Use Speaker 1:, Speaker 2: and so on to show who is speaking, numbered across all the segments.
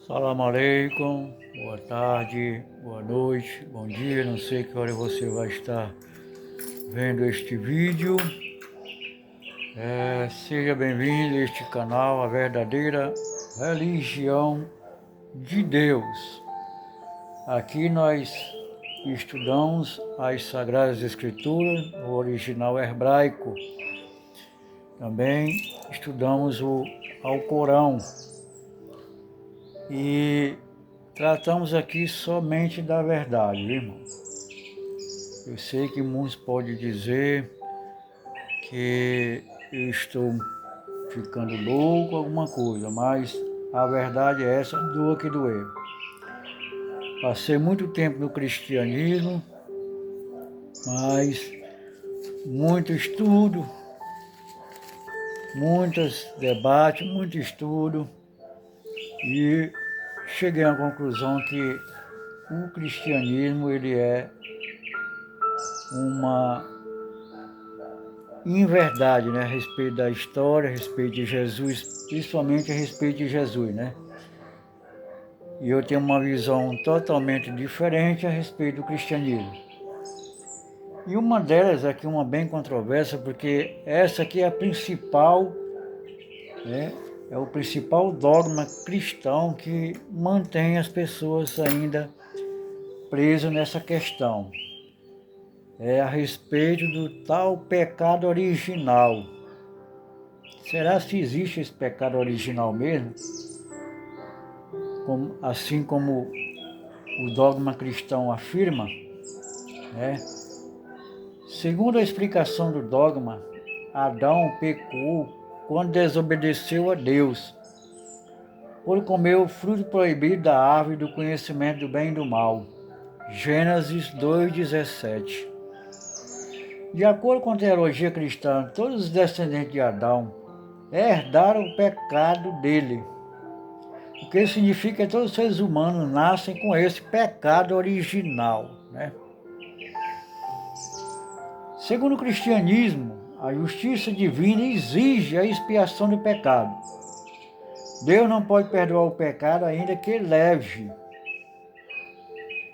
Speaker 1: Salam aleikum, boa tarde, boa noite, bom dia, não sei que hora você vai estar vendo este vídeo. Seja bem-vindo a este canal, a verdadeira religião de Deus. Aqui nós estudamos as Sagradas Escrituras, o original hebraico. Também estudamos o Alcorão. E tratamos aqui somente da verdade, viu, irmão? Eu sei que muitos podem dizer que eu estou ficando louco, alguma coisa, mas a verdade é essa, doa que doer. Passei muito tempo no cristianismo, mas muito estudo, muitos debates, muito estudo, e cheguei à conclusão que o cristianismo ele é uma inverdade, né, a respeito da história, a respeito de Jesus, principalmente a respeito de Jesus, né? E eu tenho uma visão totalmente diferente a respeito do cristianismo. E uma delas aqui, uma bem controversa, porque essa aqui é a principal, né, é o principal dogma cristão que mantém as pessoas ainda presas nessa questão. É a respeito do tal pecado original. Será se existe esse pecado original mesmo? Assim como o dogma cristão afirma, né? Segundo a explicação do dogma, Adão pecou quando desobedeceu a Deus, por comer o fruto proibido da árvore do conhecimento do bem e do mal. Gênesis 2,17. De acordo com a teologia cristã, todos os descendentes de Adão herdaram o pecado dele. O que significa que todos os seres humanos nascem com esse pecado original, né? Segundo o cristianismo, a justiça divina exige a expiação do pecado. Deus não pode perdoar o pecado ainda que leve,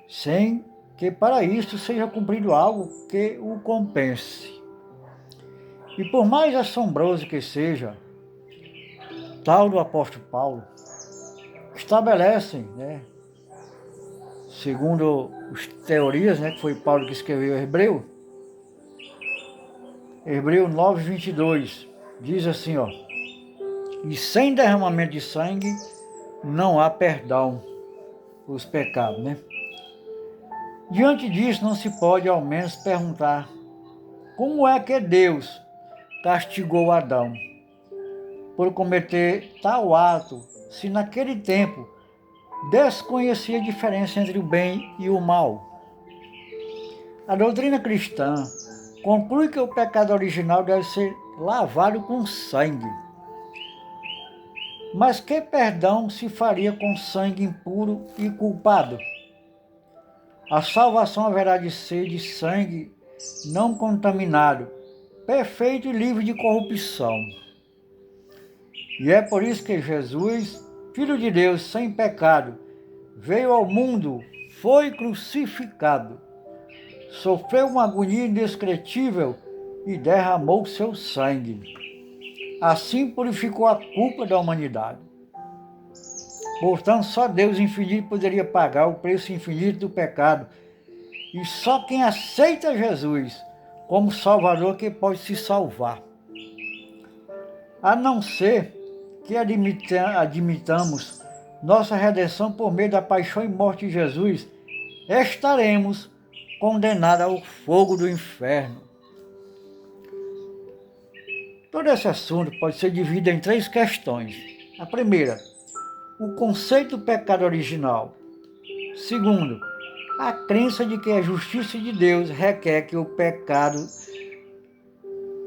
Speaker 1: sem que para isso seja cumprido algo que o compense. E por mais assombroso que seja, tal do apóstolo Paulo, estabelecem, né, segundo as teorias, né, que foi Paulo que escreveu Hebreu 9:22, diz assim, ó: e sem derramamento de sangue não há perdão os pecados, né? Diante disso, não se pode ao menos perguntar como é que Deus castigou Adão por cometer tal ato, se naquele tempo desconhecia a diferença entre o bem e o mal. A doutrina cristã conclui que o pecado original deve ser lavado com sangue. Mas que perdão se faria com sangue impuro e culpado? A salvação haverá de ser de sangue não contaminado, perfeito e livre de corrupção. E é por isso que Jesus, Filho de Deus sem pecado, veio ao mundo, foi crucificado, sofreu uma agonia indescritível e derramou seu sangue. Assim purificou a culpa da humanidade. Portanto, só Deus infinito poderia pagar o preço infinito do pecado. E só quem aceita Jesus como Salvador que pode se salvar. A não ser que admitamos nossa redenção por meio da paixão e morte de Jesus, estaremos condenados ao fogo do inferno. Todo esse assunto pode ser dividido em 3 questões. A primeira, o conceito do pecado original. Segundo, a crença de que a justiça de Deus requer que o pecado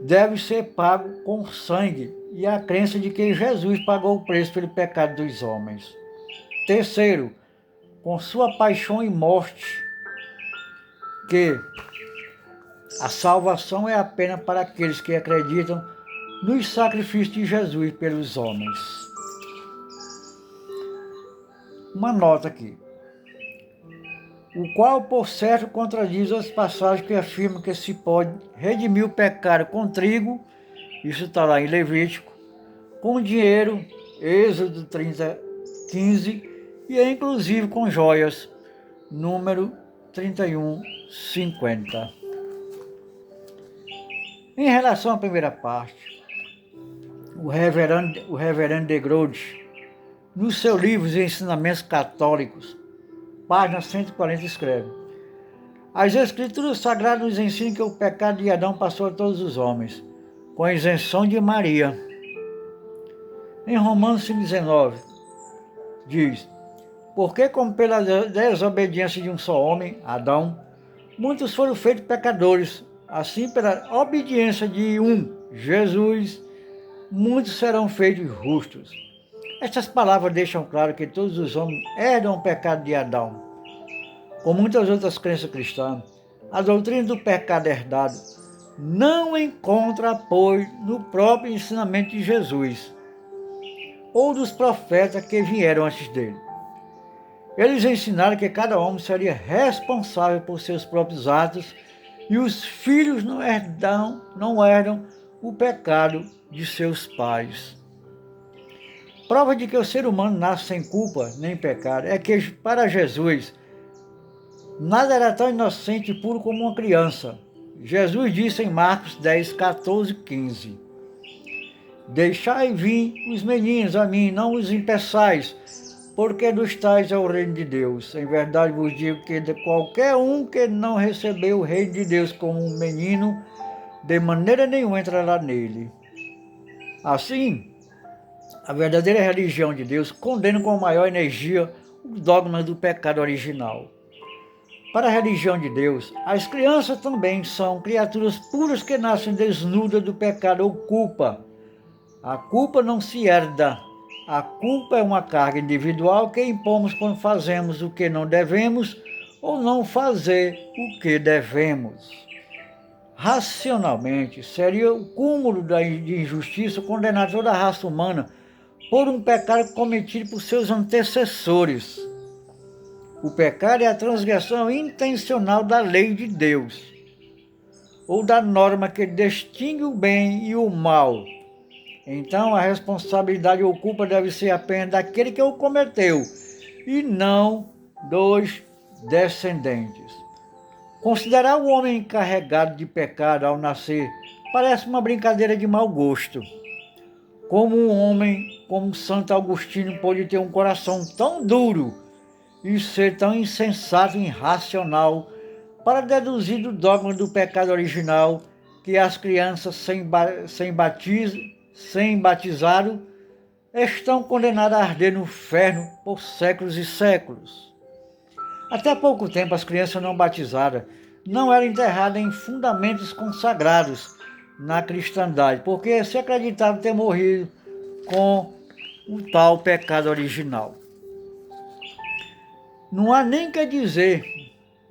Speaker 1: deve ser pago com sangue, e a crença de que Jesus pagou o preço pelo pecado dos homens. Terceiro, com sua paixão e morte, que a salvação é apenas para aqueles que acreditam nos sacrifícios de Jesus pelos homens. uma nota aqui, o qual, por certo, contradiz as passagens que afirmam que se pode redimir o pecado com trigo, isso está lá em Levítico, com dinheiro, Êxodo 30:15, e inclusive com joias, número 31:50. Em relação à primeira parte, o reverendo de Groot, no seu livro de Ensinamentos Católicos, página 140, escreve: as Escrituras Sagradas nos ensinam que o pecado de Adão passou a todos os homens, com a isenção de Maria. Em Romanos 5,19, diz: porque como pela desobediência de um só homem, Adão, muitos foram feitos pecadores, assim pela obediência de um, Jesus, muitos serão feitos justos. Estas palavras deixam claro que todos os homens herdam o pecado de Adão. Como muitas outras crenças cristãs, a doutrina do pecado herdado não encontra apoio no próprio ensinamento de Jesus ou dos profetas que vieram antes dele. Eles ensinaram que cada homem seria responsável por seus próprios atos e os filhos não herdam o pecado de seus pais. Prova de que o ser humano nasce sem culpa nem pecado é que, para Jesus, nada era tão inocente e puro como uma criança. Jesus disse em Marcos 10:14-15: deixai vir os meninos a mim, não os impeçais, porque dos tais é o reino de Deus. Em verdade vos digo que de qualquer um que não recebeu o reino de Deus como um menino, de maneira nenhuma entrará nele. Assim, a verdadeira religião de Deus condena com maior energia os dogmas do pecado original. Para a religião de Deus, as crianças também são criaturas puras que nascem desnudas do pecado ou culpa. A culpa não se herda. A culpa é uma carga individual que impomos quando fazemos o que não devemos ou não fazer o que devemos. Racionalmente, seria o cúmulo de injustiça condenar toda a raça humana por um pecado cometido por seus antecessores. O pecado é a transgressão intencional da lei de Deus, ou da norma que distingue o bem e o mal. Então, a responsabilidade ou culpa deve ser apenas daquele que o cometeu, e não dos descendentes. Considerar o homem encarregado de pecado ao nascer parece uma brincadeira de mau gosto. Como um homem como Santo Agostinho pode ter um coração tão duro e ser tão insensato e irracional para deduzir do dogma do pecado original que as crianças sem batizado estão condenadas a arder no inferno por séculos e séculos. Até pouco tempo, as crianças não batizadas não eram enterradas em fundamentos consagrados na cristandade, porque se acreditava ter morrido com o tal pecado original. Não há nem que dizer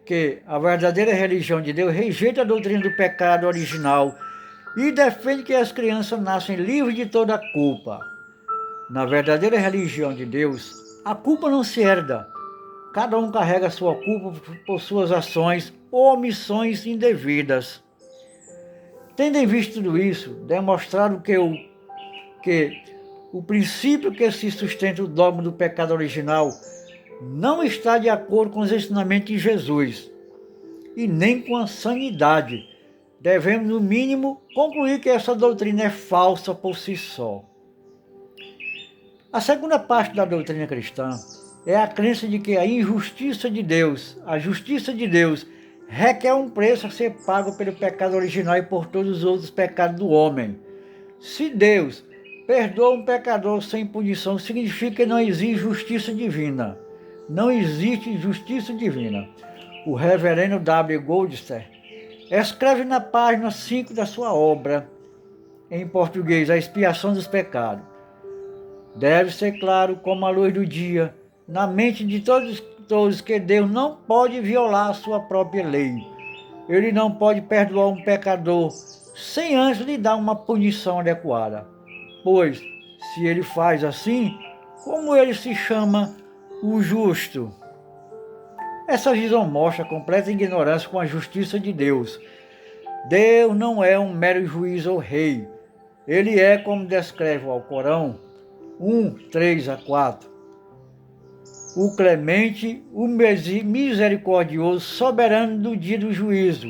Speaker 1: que a verdadeira religião de Deus rejeita a doutrina do pecado original e defende que as crianças nascem livres de toda a culpa. Na verdadeira religião de Deus, a culpa não se herda. Cada um carrega a sua culpa por suas ações ou omissões indevidas. Tendo em vista tudo isso, demonstrado que o princípio que se sustenta o dogma do pecado original não está de acordo com os ensinamentos de Jesus e nem com a sanidade, devemos, no mínimo, concluir que essa doutrina é falsa por si só. A segunda parte da doutrina cristã é a crença de que a injustiça de Deus, a justiça de Deus, requer um preço a ser pago pelo pecado original e por todos os outros pecados do homem. Se Deus perdoa um pecador sem punição, significa que não existe justiça divina. Não existe justiça divina. O reverendo W. Goldster escreve na página 5 da sua obra, em português, A Expiação dos Pecados: deve ser claro como a luz do dia, na mente de todos, que Deus não pode violar a sua própria lei. Ele não pode perdoar um pecador sem antes lhe dar uma punição adequada. Pois, se ele faz assim, como ele se chama o justo. Essa visão mostra a completa ignorância com a justiça de Deus. Deus não é um mero juiz ou rei. Ele é, como descreve o Alcorão 1:3-4, o clemente, o misericordioso, soberano do dia do juízo.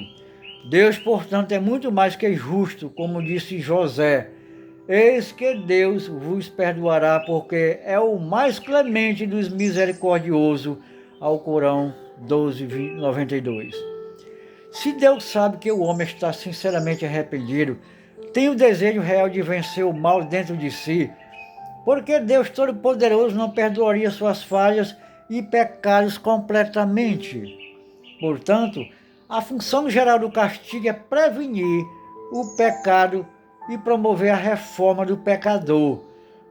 Speaker 1: Deus, portanto, é muito mais que justo, como disse José. Eis que Deus vos perdoará, porque é o mais clemente dos misericordiosos. Alcorão 12:92. Se Deus sabe que o homem está sinceramente arrependido, tem o desejo real de vencer o mal dentro de si, porque Deus Todo-Poderoso não perdoaria suas falhas e pecados completamente. Portanto, a função geral do castigo é prevenir o pecado e promover a reforma do pecador.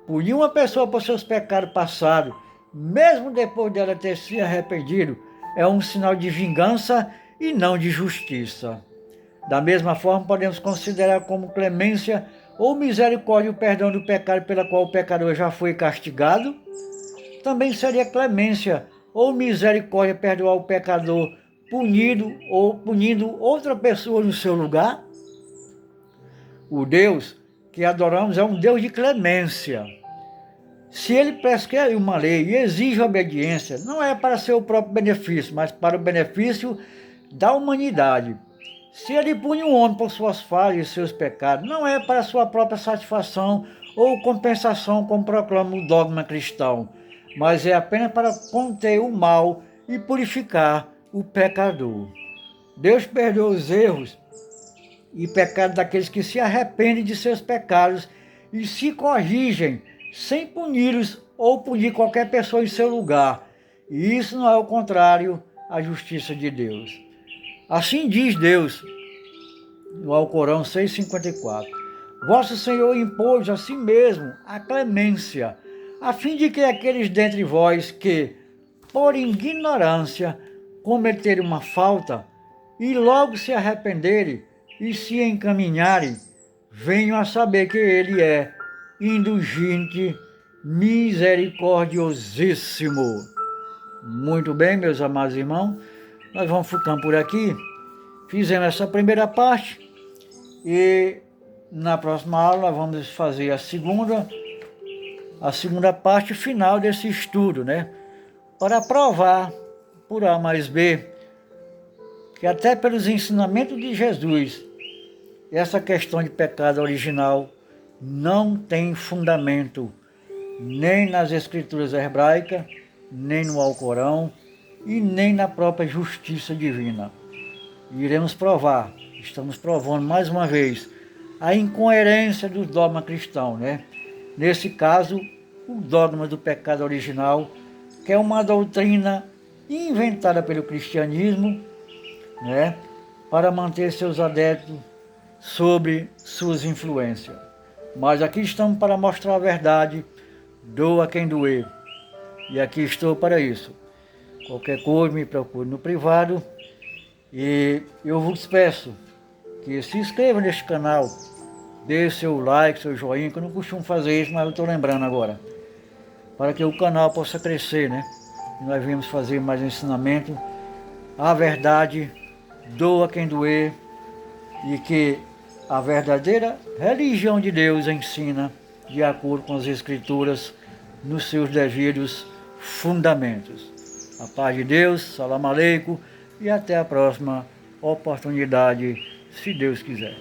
Speaker 1: Punir uma pessoa por seus pecados passados, mesmo depois dela ter se arrependido, é um sinal de vingança e não de justiça. Da mesma forma, podemos considerar como clemência ou misericórdia o perdão do pecado pela qual o pecador já foi castigado. Também seria clemência ou misericórdia perdoar o pecador punido ou punindo outra pessoa no seu lugar. O Deus que adoramos é um Deus de clemência. Se ele prescreve uma lei e exige obediência, não é para seu próprio benefício, mas para o benefício da humanidade. Se ele pune um homem por suas falhas e seus pecados, não é para sua própria satisfação ou compensação, como proclama o dogma cristão, mas é apenas para conter o mal e purificar o pecador. Deus perdoa os erros e pecados daqueles que se arrependem de seus pecados e se corrigem, sem puni-los ou punir qualquer pessoa em seu lugar. E isso não é o contrário à justiça de Deus. Assim diz Deus no Alcorão 6:54. Vosso Senhor impôs a si mesmo a clemência, a fim de que aqueles dentre vós que, por ignorância, cometerem uma falta e logo se arrependerem e se encaminharem, venham a saber que Ele é indulgente, misericordiosíssimo. Muito bem, meus amados irmãos, nós vamos ficando por aqui. Fizemos essa primeira parte e na próxima aula nós vamos fazer a segunda parte final desse estudo, né? Para provar por A mais B que até pelos ensinamentos de Jesus, essa questão de pecado original não tem fundamento nem nas escrituras hebraicas, nem no Alcorão e nem na própria justiça divina. Iremos provar, estamos provando mais uma vez a incoerência do dogma cristão, né? Nesse caso, o dogma do pecado original, que é uma doutrina inventada pelo cristianismo, né? Para manter seus adeptos sobre suas influências. Mas aqui estamos para mostrar a verdade, doa quem doer. E aqui estou para isso. Qualquer coisa me procure no privado. E eu vos peço que se inscreva neste canal, dê seu like, seu joinha, que eu não costumo fazer isso, mas eu estou lembrando agora. Para que o canal possa crescer, né? E nós viemos fazer mais ensinamento. A verdade, doa quem doer. E que a verdadeira religião de Deus ensina de acordo com as Escrituras nos seus devidos fundamentos. A paz de Deus, salam aleikum, e até a próxima oportunidade, se Deus quiser.